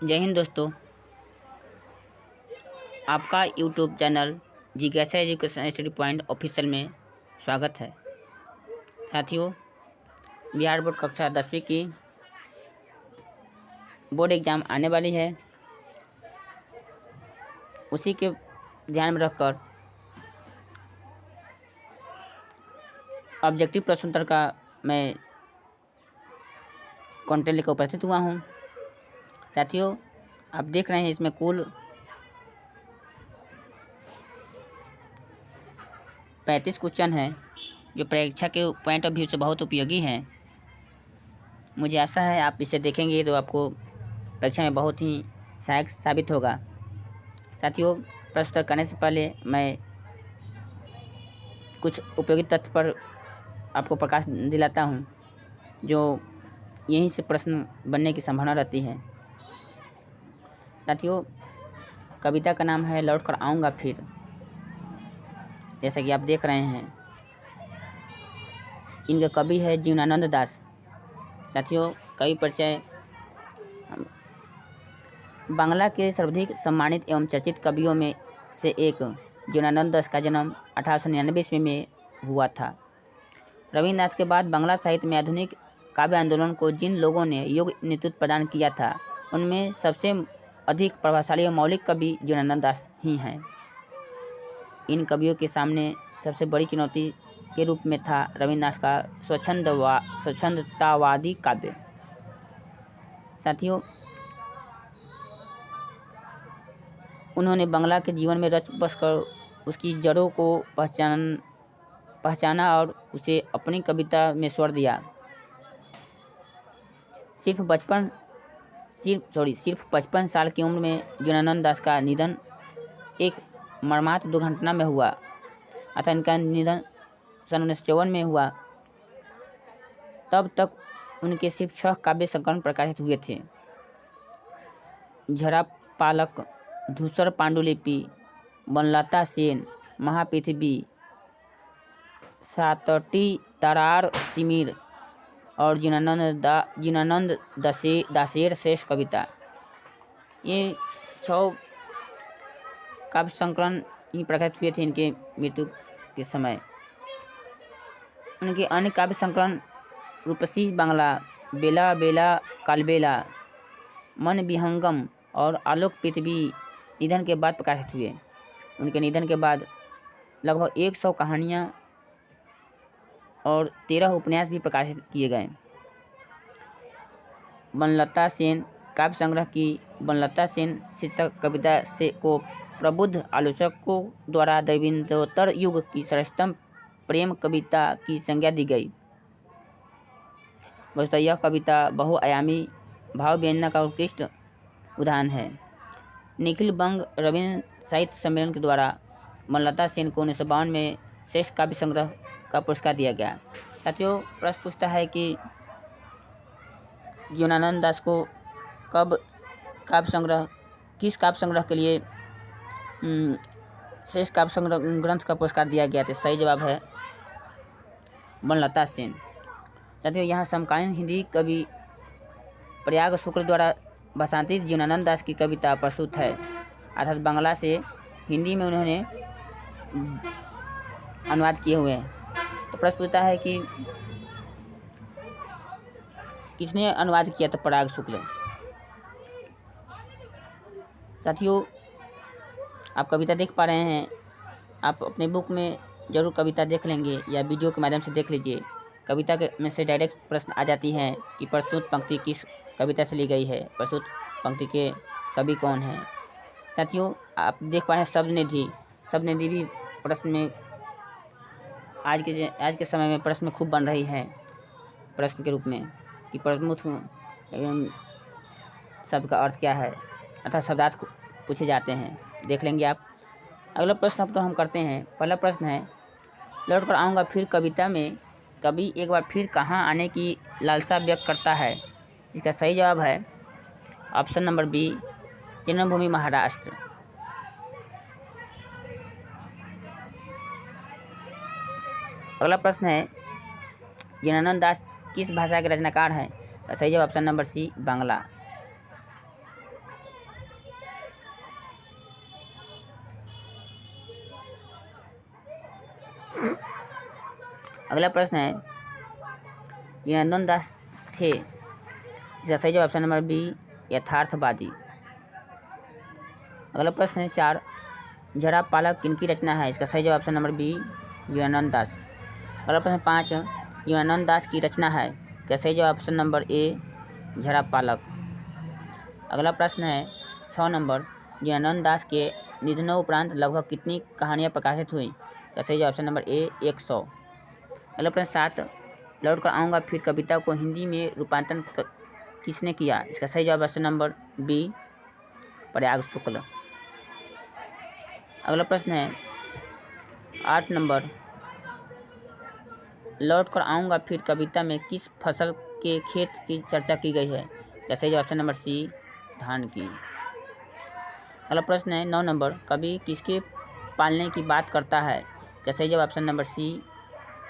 जय हिंद दोस्तों। आपका यूट्यूब चैनल जिज्ञासा एजुकेशन स्टडी पॉइंट ऑफिशियल में स्वागत है। साथियों, बिहार बोर्ड कक्षा 10वीं की बोर्ड एग्ज़ाम आने वाली है। उसी के ध्यान में रखकर ऑब्जेक्टिव प्रश्न उत्तर का मैं कंटेंट लेकर उपस्थित हुआ हूँ। साथियों, आप देख रहे हैं इसमें कुल 35 क्वेश्चन हैं जो परीक्षा के पॉइंट ऑफ व्यू से बहुत उपयोगी हैं। मुझे आशा है आप इसे देखेंगे तो आपको परीक्षा में बहुत ही सहायक साबित होगा। साथियों, प्रश्न उत्तर करने से पहले मैं कुछ उपयोगी तथ्य पर आपको प्रकाश दिलाता हूँ जो यहीं से प्रश्न बनने की संभावना रहती है। साथियों, कविता का नाम है लौट कर आऊँगा फिर, जैसा कि आप देख रहे हैं। इनके कवि है जीवनानंद दास। साथियों, कवि परिचय। बांग्ला के सर्वाधिक सम्मानित एवं चर्चित कवियों में से एक जीवनानंद दास का जन्म 1899 ईस्वी में हुआ था। रविन्द्रनाथ के बाद बांग्ला साहित्य में आधुनिक काव्य आंदोलन को जिन लोगों ने योग्य नेतृत्व प्रदान किया था, उनमें सबसे अधिक प्रभावशाली और मौलिक कवि जीवनानंद दास ही हैं। इन कवियों के सामने सबसे बड़ी चुनौती के रूप में था रविन्द्रनाथ का स्वच्छंदतावादी काव्य। साथियों, उन्होंने बांग्ला के जीवन में रच बस कर उसकी जड़ों को पहचाना और उसे अपनी कविता में स्वर दिया। सिर्फ 55 साल की उम्र में जीवनानंद दास का निधन एक मर्माहत दुर्घटना में हुआ। अतः इनका निधन सन 1954 में हुआ। तब तक उनके सिर्फ 6 काव्य संकलन प्रकाशित हुए थे। झरा पालक, धूसर पांडुलिपि, वनलता सेन, महापृथ्वी, सातटी तरार तिमिर और जीवनानंद दासेर श्रेष्ठ कविता, ये 6 काव्य संकलन ही प्रकाशित हुए थे इनके मृत्यु के समय। उनके अन्य काव्य संकलन रूपसी बांग्ला, बेला बेला कालबेला, मन विहंगम और आलोक पृथ्वी निधन के बाद प्रकाशित हुए। उनके निधन के बाद लगभग 100 कहानियाँ और 13 उपन्यास भी प्रकाशित किए गए। वनलता सेन काव्य संग्रह की वनलता सेन शीर्षक कविता से को प्रबुद्ध आलोचकों द्वारा द्विवेदोत्तर युग की श्रेष्ठतम प्रेम कविता की संज्ञा दी गई। वस्तुतः यह कविता बहुआयामी भाव व्यंजना का उत्कृष्ट उदाहरण है। निखिल बंग रविन्द्र साहित्य सम्मेलन के द्वारा वनलता सेन को 1952 में श्रेष्ठ काव्य संग्रह का पुरस्कार दिया गया। साथियों, प्रश्न पूछता है कि जीवनानंद दास को कब किस काव्य संग्रह के लिए श्रेष्ठ काव्य संग्रह ग्रंथ का पुरस्कार दिया गया था। सही जवाब है वनलता सेन। साथियों, यहाँ समकालीन हिंदी कवि प्रयाग शुक्ल द्वारा भाषांतरित जीवनानंद दास की कविता प्रस्तुत है, अर्थात बांग्ला से हिंदी में उन्होंने अनुवाद किए हुए हैं। तो प्रश्न पूछता है कि किसने अनुवाद किया था प्रयाग शुक्ल। साथियों, आप कविता देख पा रहे हैं। आप अपने बुक में जरूर कविता देख लेंगे या वीडियो के माध्यम से देख लीजिए। कविता के में से डायरेक्ट प्रश्न आ जाती है कि प्रस्तुत पंक्ति किस कविता से ली गई है, प्रस्तुत पंक्ति के कवि कौन है। साथियों, आप देख पा रहे हैं शब्द निधि भी प्रश्न में आज के समय में प्रश्न में खूब बन रही है प्रश्न के रूप में कि प्रमुख शब्द का अर्थ क्या है, अर्थात शब्दार्थ पूछे जाते हैं। देख लेंगे आप। अगला प्रश्न अब तो हम करते हैं। पहला प्रश्न है, लौट कर आऊँगा फिर कविता में कवि एक बार फिर कहाँ आने की लालसा व्यक्त करता है। इसका सही जवाब है ऑप्शन नंबर बी, जन्मभूमि महाराष्ट्र। अगला प्रश्न है, जीवनानंद दास किस भाषा के रचनाकार हैं। सही जवाब ऑप्शन नंबर सी, बांग्ला। अगला प्रश्न है जनार्दन दास थे, इसका सही जवाब ऑप्शन नंबर बी यथार्थवादी। अगला प्रश्न है 4 जरा पालक किनकी रचना है, इसका सही जवाब ऑप्शन नंबर बी जनार्दन दास। अगला प्रश्न 5 जनार्दन दास की रचना है, इसका सही जवाब ऑप्शन नंबर ए जरा पालक। अगला प्रश्न है 6 नंबर जनार्दन दास के निधनों उपरांत लगभग कितनी कहानियाँ प्रकाशित हुई, इसका सही जवाब ऑप्शन नंबर ए 100। अगला प्रश्न 7 लौट कर आऊँगा फिर कविता को हिंदी में रूपांतरण किसने किया, इसका सही जवाब ऑप्शन नंबर बी प्रयाग शुक्ल। अगला प्रश्न है 8 नंबर लौट कर आऊँगा फिर कविता में किस फसल के खेत की चर्चा की गई है, इसका सही जवाब ऑप्शन नंबर सी धान की। अगला प्रश्न है 9 नंबर कवि किसके पालने की बात करता है, इसका सही जवाब ऑप्शन नंबर सी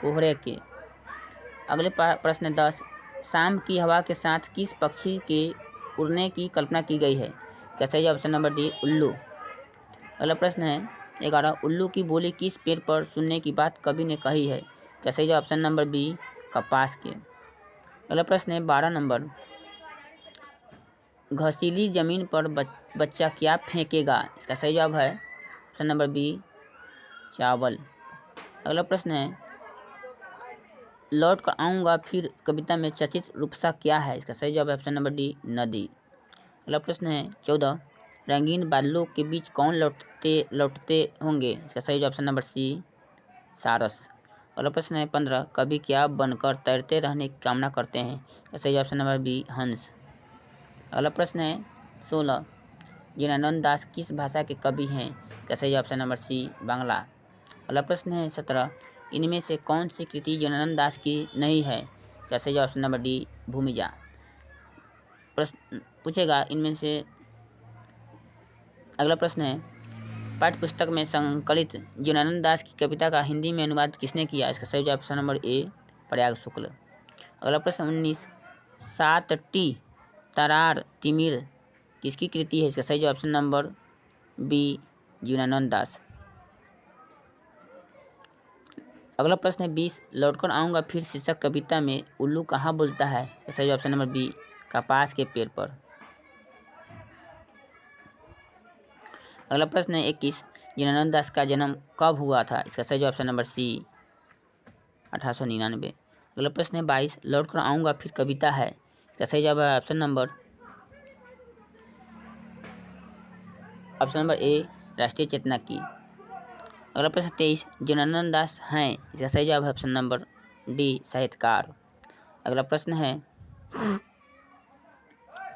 कोहरे के। अगले प्रश्न 10 शाम की हवा के साथ किस पक्षी के उड़ने की कल्पना की गई है, इसका सही जवाब ऑप्शन नंबर डी उल्लू। अगला प्रश्न है 11 उल्लू की बोली किस पेड़ पर सुनने की बात कवि ने कही है, इसका सही जवाब ऑप्शन नंबर बी कपास के। अगला प्रश्न है 12 नंबर घसीली जमीन पर बच्चा क्या फेंकेगा, इसका सही जवाब है ऑप्शन नंबर बी चावल। अगला प्रश्न है लौट कर आऊँगा फिर कविता में चर्चित रूपसा क्या है, इसका सही जवाब है ऑप्शन नंबर डी नदी। अगला प्रश्न है 14 रंगीन बादलों के बीच कौन लौटते होंगे, इसका सही जवाब ऑप्शन नंबर सी सारस। अगला प्रश्न है 15 कभी क्या बनकर तैरते रहने की कामना करते हैं, इसका सही जवाब ऑप्शन नंबर बी हंस। अगला प्रश्न है 16 जनार्दन दास किस भाषा के कवि हैं, इसका सही ऑप्शन नंबर सी बांग्ला। अगला प्रश्न है 17 इनमें से कौन सी कृति जनार्दन दास की नहीं है, इसका सही ऑप्शन नंबर डी भूमिजा। प्रश्न पूछेगा इनमें से। अगला प्रश्न है पाठ्य पुस्तक में संकलित जनार्दन दास की कविता का हिंदी में अनुवाद किसने किया, इसका सही जवाब ऑप्शन नंबर ए प्रयाग शुक्ल। अगला प्रश्न 19 सात टी तरार तिमिर किसकी कृति है, इसका सही जवाब ऑप्शन नंबर बी जनार्दन दास। अगला प्रश्न है 20 लौटकर आऊँगा फिर शीर्षक कविता में उल्लू कहाँ बोलता है, इसका सही जवाब ऑप्शन नंबर बी कपास के पेड़ पर। अगला प्रश्न है 21 जनार्दन दास का जन्म कब हुआ था, इसका सही जवाब ऑप्शन नंबर सी 1899। अगला प्रश्न है 22 लौट कर आऊँगा फिर कविता है, इसका सही जवाब है ऑप्शन नंबर ए राष्ट्रीय चेतना की। अगला प्रश्न 23 जनार्दन दास हैं, इसका सही जवाब है ऑप्शन नंबर डी साहित्यकार। अगला प्रश्न है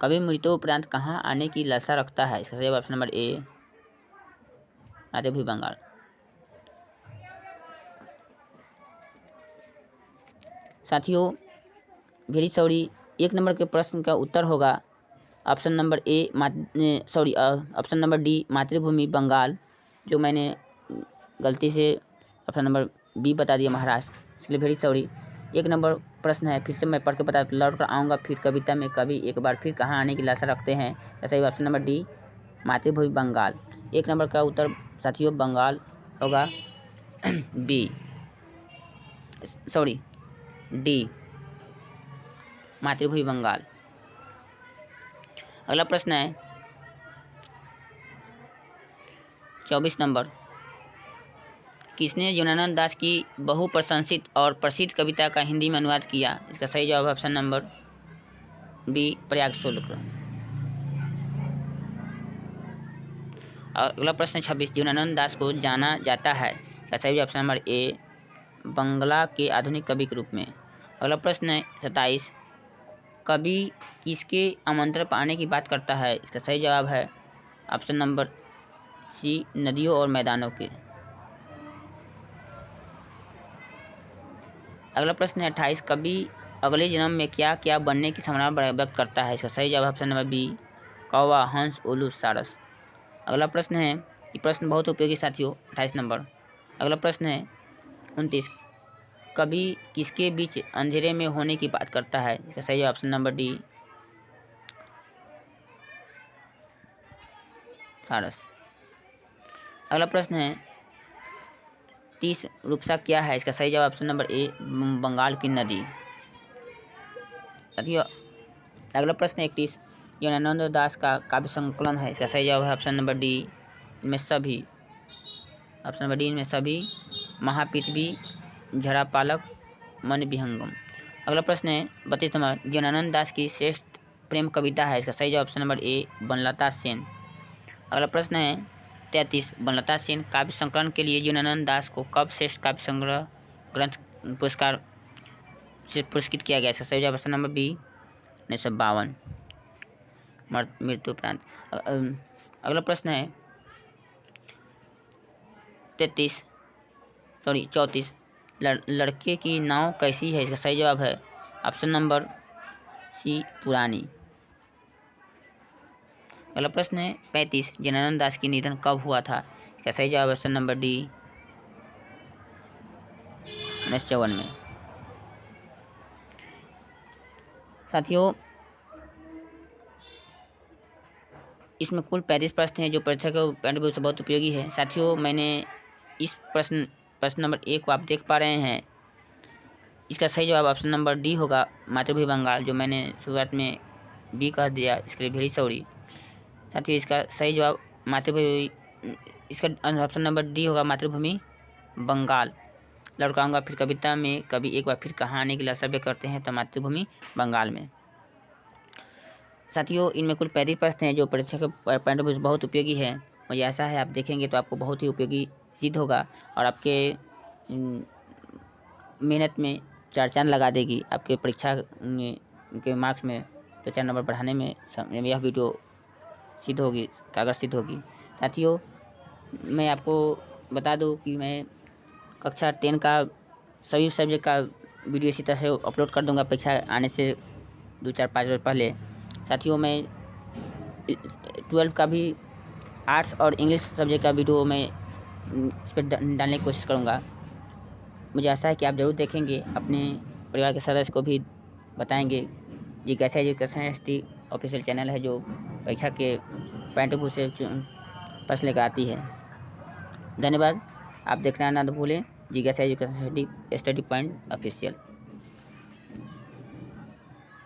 कवि मृत्यु उपरांत कहाँ आने की लालसा रखता है, इसका सही जवाब ऑप्शन नंबर ए मातृभूमि बंगाल। साथियों भेरी सॉरी 1 नंबर के प्रश्न का उत्तर होगा option number option number D मातृभूमि बंगाल, जो मैंने गलती से ऑप्शन नंबर बी बता दिया महाराष्ट्र, इसके लिए भेरी सॉरी। 1 नंबर प्रश्न है फिर से मैं पढ़ के बता लौट कर आऊँगा फिर कविता में कवि एक बार फिर कहाँ आने की लालसा रखते हैं, ऐसा ही ऑप्शन नंबर डी मातृभूमि बंगाल। 1 नंबर का उत्तर साथियों बंगाल होगा डी मातृभूमि बंगाल। अगला प्रश्न है 24 नंबर किसने जनार्दन दास की बहुप्रशंसित और प्रसिद्ध कविता का हिंदी में अनुवाद किया, इसका सही जवाब ऑप्शन नंबर बी प्रयाग शुक्ल। अगला प्रश्न 26 जनार्दन दास को जाना जाता है, इसका सही जवाब ऑप्शन नंबर ए बंगला के आधुनिक कवि के रूप में। अगला प्रश्न है 27 कवि किसके आमंत्रण पर आने की बात करता है, इसका सही जवाब है ऑप्शन नंबर सी नदियों और मैदानों के। अगला प्रश्न है 28 कवि अगले जन्म में क्या क्या बनने की संभावना व्यक्त करता है, इसका सही जवाब ऑप्शन नंबर बी कौवा हंस उल्लू सारस। अगला प्रश्न है ये प्रश्न बहुत उपयोगी साथियों 28 नंबर। अगला प्रश्न है 29 कवि किसके बीच अंधेरे में होने की बात करता है, इसका सही जवाब ऑप्शन नंबर डी सारस। अगला प्रश्न है 33 रूपसा क्या है? इसका सही जवाब ऑप्शन नंबर ए बंगाल की नदी। साथियों अगला प्रश्न 31 ज्ञानानंद दास का काव्य संकलन है? इसका सही जवाब है ऑप्शन नंबर डी इनमें सभी। ऑप्शन नंबर डी इनमें सभी, महापृथ्वी, झड़ापालक, मन विहंगम। अगला प्रश्न है 32 नंबर ज्ञानानंद दास की श्रेष्ठ प्रेम कविता है? इसका सही जवाब ऑप्शन नंबर ए वनलता सेन। अगला प्रश्न है 33 वनलता सेन काव्य संकलन के लिए ज्ञानानंद दास को कब श्रेष्ठ काव्य संग्रह ग्रंथ पुरस्कार से पुरस्कृत किया गया? इसका सही जवाब ऑप्शन नंबर बी 1952 मृत्यु उपरांत। अगला प्रश्न है 34 लड़के की नाव कैसी है? इसका सही जवाब है ऑप्शन नंबर सी पुरानी। अगला प्रश्न है 35 ज्ञानानंद दास की निधन कब हुआ था? इसका सही जवाब ऑप्शन नंबर डी 1954 में। साथियों इसमें कुल 35 प्रश्न हैं जो परीक्षा के पॉइंट से बहुत उपयोगी है। साथियों मैंने इस प्रश्न नंबर 1 को आप देख पा रहे हैं, इसका सही जवाब ऑप्शन नंबर डी होगा मातृभूमि बंगाल, जो मैंने शुरुआत में बी कह दिया, इसके लिए भेड़ी सॉरी। साथियों इसका सही जवाब मातृभूमि, इसका ऑप्शन नंबर डी होगा मातृभूमि बंगाल। लड़काऊंगा फिर कविता में कभी एक बार फिर कहाँ आने के लिए सभ्य करते हैं तो मातृभूमि बंगाल में। साथियों इनमें कुल 35 प्रश्न हैं जो परीक्षा के पॉइंट ऑफ व्यू बहुत उपयोगी है। मुझे ऐसा है आप देखेंगे तो आपको बहुत ही उपयोगी सिद्ध होगा और आपके मेहनत में 4 चांद लगा देगी आपके परीक्षा के मार्क्स में, तो 4 नंबर बढ़ाने में यह वीडियो सिद्ध होगी, कागज सिद्ध होगी। साथियों मैं आपको बता दूं कि मैं कक्षा 10 का सभी सब्जेक्ट का वीडियो इसी तरह से अपलोड कर दूंगा परीक्षा आने से 2-4-5 रोज पहले। साथियों मैं 12 का भी आर्ट्स और इंग्लिश सब्जेक्ट का वीडियो मैं इस पर डालने की कोशिश करूँगा। मुझे आशा है कि आप ज़रूर देखेंगे, अपने परिवार के सदस्य को भी बताएंगे। जिज्ञासा एजुकेशन एसटी ऑफिशियल चैनल है जो परीक्षा के पॉइंट ऑफ व्यू से प्रश्न लेकर आती है। धन्यवाद। आप देखना ना भूलें जिज्ञासा एजुकेशन स्टडी पॉइंट ऑफिशियल।